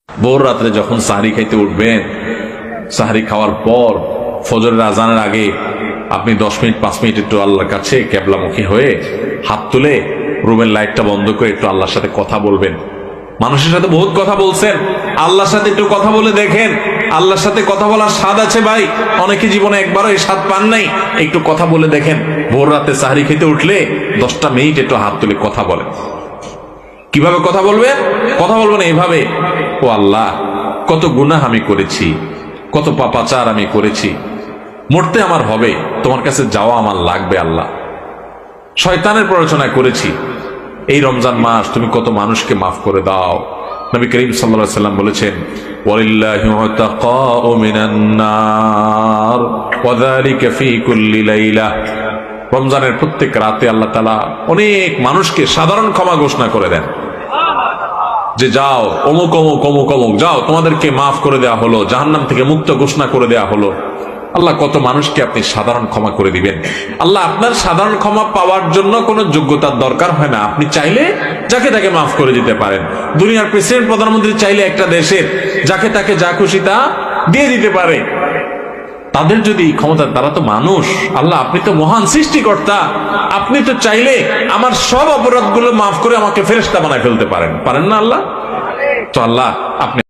ভোর রাত্রে যখন সাহরি খাইতে উঠবেন, সাহরি খাওয়ার পর ফজরের আজানের আগে আপনি 10 মিনিট 5 মিনিট একটু আল্লাহর কাছে কেবলামুখী হয়ে হাত তুলে রুমের লাইটটা বন্ধ করে একটু আল্লাহর সাথে কথা বলবেন। মানুষের সাথে বহুত কথা বলছেন, আল্লাহর সাথে একটু কথা বলে দেখেন। আল্লাহর সাথে কথা বলার স্বাদ আছে ভাই, অনেকে জীবনে একবারও এই স্বাদ পান নাই। একটু কথা বলে দেখেন। ভোর রাতে সাহরি খেতে উঠলে 10টা মিনিট একটু হাত তুলে কথা বলেন। কিভাবে কথা বলবেন? কথা বলবেন এইভাবে, ও আল্লাহ, কত গুনাহ আমি করেছি, কত পাপাচার আমি করেছি, মরতে আমার হবে, তোমার কাছে যাওয়া আমার লাগবে আল্লাহ। শয়তানের প্ররোচনা করেছি, এই রমজান মাস তুমি কত মানুষকে মাফ করে দাও। নবী করিম সাল্লাল্লাহু আলাইহি ওয়াসাল্লাম বলেছেন, ওয়ালিল্লাহি উতাকাউ মিনান নার ওয়া যালিকা ফি কুল্লি লাইলা। রমজানের প্রত্যেক রাতে আল্লাহ তাআলা অনেক মানুষকে সাধারণ ক্ষমা ঘোষণা করে দেন, যে যাও অমুক অমুক অমুক অমুক যাও, তোমাদেরকে মাফ করে দেওয়া হলো, জাহান্নাম থেকে মুক্ত ঘোষণা করে দেওয়া হলো। আল্লাহ কত মানুষকে আপনি সাধারণ ক্ষমা করে দিবেন। আল্লাহ আপনার সাধারণ ক্ষমা পাওয়ার জন্য কোনো যোগ্যতার দরকার হয় না, আপনি চাইলে যাকে তাকে মাফ করে দিতে পারেন। দুনিয়ার প্রেসিডেন্ট প্রধানমন্ত্রী চাইলে একটা দেশের যাকে তাকে যা খুশি তা দিয়ে দিতে পারে। তাদের যদি ক্ষমতা, তারা তো মানুষ। আল্লাহ আপনি তো মহান সৃষ্টিকর্তা, আপনি তো চাইলে আমার সব অপরাধগুলো মাফ করে আমাকে ফেরেশতা বানায় ফেলতে পারেন, পারেন না আল্লাহ? তো আল্লাহ আপনি